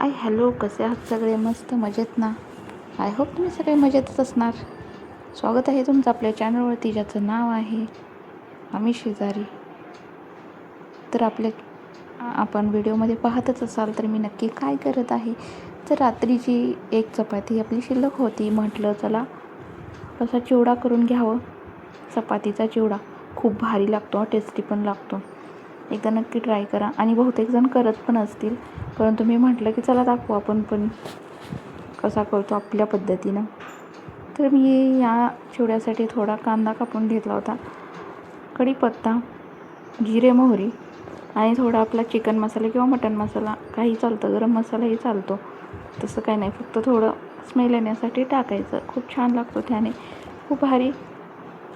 Hi hello, कसे आहात सगळे? मस्त मजेत ना? आय होप तुम्ही सगळे मजेतच असणार. स्वागत आहे तुमचं आपल्या चॅनलवरती, ज्याचं नाव आहे आम्ही शेजारी. तर आपण व्हिडिओमध्ये पाहतच असाल तर मी नक्की काय करत आहे. तर रात्रीची एक चपाती आपली शिल्लक होती. म्हटलं चला असा चिवडा करून घ्यावं. चपातीचा चिवडा खूप भारी लागतो, टेस्टी पण लागतो. एकदा नक्की ट्राय करा. आणि बहुतेक जण करत पण असतील, परंतु मी म्हटलं की चला दाखवू आपण पण कसा करतो आपल्या पद्धतीनं. तर मी या चिवड्यासाठी थोडा कांदा कापून घेतला होता, कढीपत्ता, जिरे मोहरी आणि थोडा आपला चिकन मसाला किंवा मटन मसाला काही चालतं, गरम मसालाही चालतो, तसं काही नाही, फक्त थोडं स्मेल येण्यासाठी टाकायचं. खूप छान लागतो, त्याने खूप भारी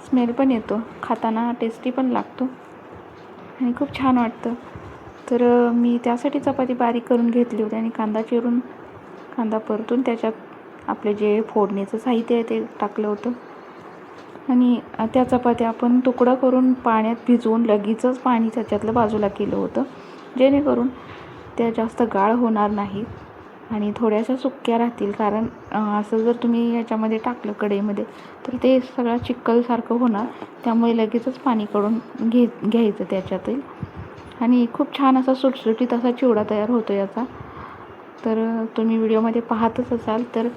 स्मेल पण येतो, खाताना टेस्टी पण लागतो आणि खूप छान वाटतं. तर मी त्यासाठी चपाती बारीक करून घेतली होती आणि कांदा परतून त्याच्यात आपले जे फोडणीचं साहित्य आहे ते टाकलं होतं. आणि त्या चपात्या आपण तुकडा करून पाण्यात भिजवून लगेचच पाणी त्याच्यातलं बाजूला केलं होतं, जेणेकरून त्या जास्त गाळ होणार नाही आणि थोड्याशा सुक्या राहतील. कारण असं जर तुम्ही याच्यामध्ये टाकलं कढईमध्ये तर ते सगळं चिक्कलसारखं होणार, त्यामुळे लगेचच पाणी काढून घ्यायचं त्याच्यातील. आणि खूप छान असा सुटसुटीत असा चिवडा तयार होतो याचा. तर तुम्ही व्हिडिओमध्ये पाहतच असाल तर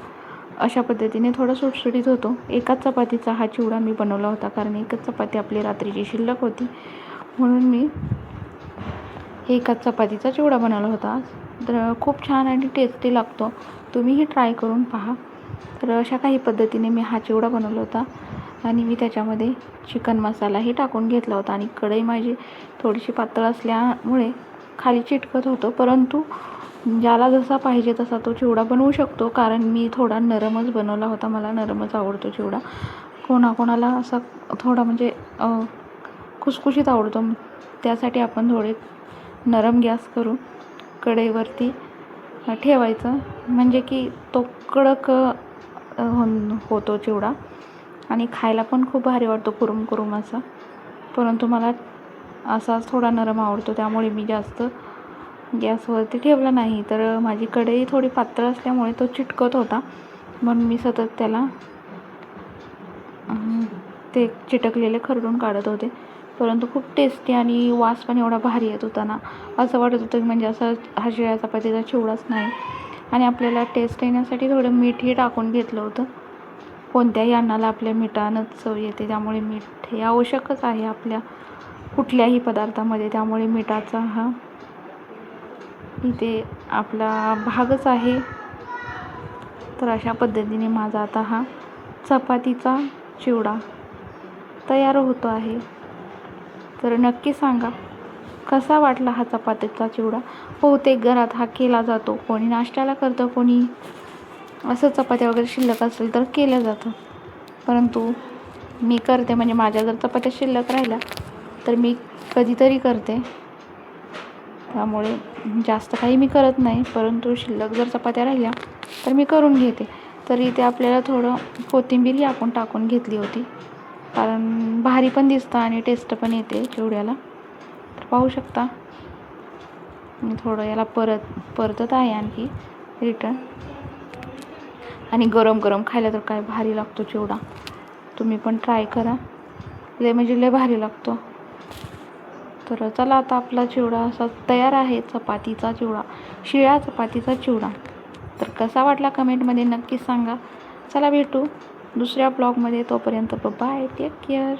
अशा पद्धतीने थोडा सुटसुटीत होतो. एकाच चपातीचा हा चिवडा मी बनवला होता, कारण एकच चपाती आपली रात्रीची शिल्लक होती, म्हणून मी एकाच चपातीचा चिवडा बनवला होता. तर खूप छान आणि टेस्टी लागतो, तुम्हीही ट्राय करून पहा. तर अशा काही पद्धतीने मी हा चिवडा बनवला होता आणि मी त्याच्यामध्ये चिकन मसालाही टाकून घेतला होता. आणि कढई माझी थोडीशी पातळ असल्यामुळे खाली चिटकत होतं, परंतु ज्याला जसा पाहिजे तसा तो चिवडा बनवू शकतो, कारण मी थोडा नरमच बनवला होता. मला नरमच आवडतो चिवडा. कोणाकोणाला असा थोडा म्हणजे खुसखुशीत आवडतो, त्यासाठी आपण थोडे नरम गॅस करून कढईवरती ठेवायचं, म्हणजे की तो कडक होतो चिवडा आणि खायला पण खूप भारी वाटतो, कुरुम कुरुम असा. परंतु मला असाच थोडा नरम आवडतो, त्यामुळे मी जास्त गॅसवरती ठेवला नाही. तर माझी कढई थोडी पातळ असल्यामुळे तो चिटकत होता, म्हणून मी सतत त्याला ते चिटकलेले खरडून काढत होते. परंतु खूप टेस्टी आणि वास पण एवढा भारी येत होता ना, असं वाटत होतं म्हणजे असं हा शिळ्या चपातीचा चिवडाच नाही. आणि आपल्याला टेस्ट येण्यासाठी थोडं मीठही टाकून घेतलं होतं. कोणत्याही अन्नाला आपल्या मिठानंच चव येते, त्यामुळे मीठ हे आवश्यकच आहे आपल्या कुठल्याही पदार्थामध्ये. त्यामुळे मिठाचा हा इथे आपला भागच आहे. तर अशा पद्धतीने माझा आता हा चपातीचा चिवडा तयार होतो आहे. तर नक्की सांगा कसा वाटला हा चपातीचा चिवडा. बहुतेक घरात हा केला जातो, कोणी नाश्त्याला करतं, कोणी असं चपात्या वगैरे शिल्लक असेल तर केलं जातं. परंतु मी करते, म्हणजे माझ्या जर चपात्या शिल्लक राहिल्या तर मी कधीतरी करते, त्यामुळे जास्त काही मी करत नाही. परंतु शिल्लक जर चपात्या राहिल्या तर मी करून घेते. तर इथे आपल्याला थोडं कोथिंबीरही आपण टाकून घेतली होती, कारण भारी पण दिसतं आणि टेस्ट पण येते चिवड्याला. तर पाहू शकता मी थोडं याला परतत आहे आणखी रिटर्न. आणि गरम गरम खायला तर काय भारी लागतो चिवडा. तुम्ही पण ट्राय करा, म्हणजे लय भारी लागतो. तर चला, आता आपला चिवडा असा तयार आहे, चपातीचा चिवडा, शिळ्या चपातीचा चिवडा. तर कसा वाटला कमेंटमध्ये नक्की सांगा. चला भेटू दुसऱ्या ब्लॉगमध्ये, तोपर्यंत बाय, टेक केअर.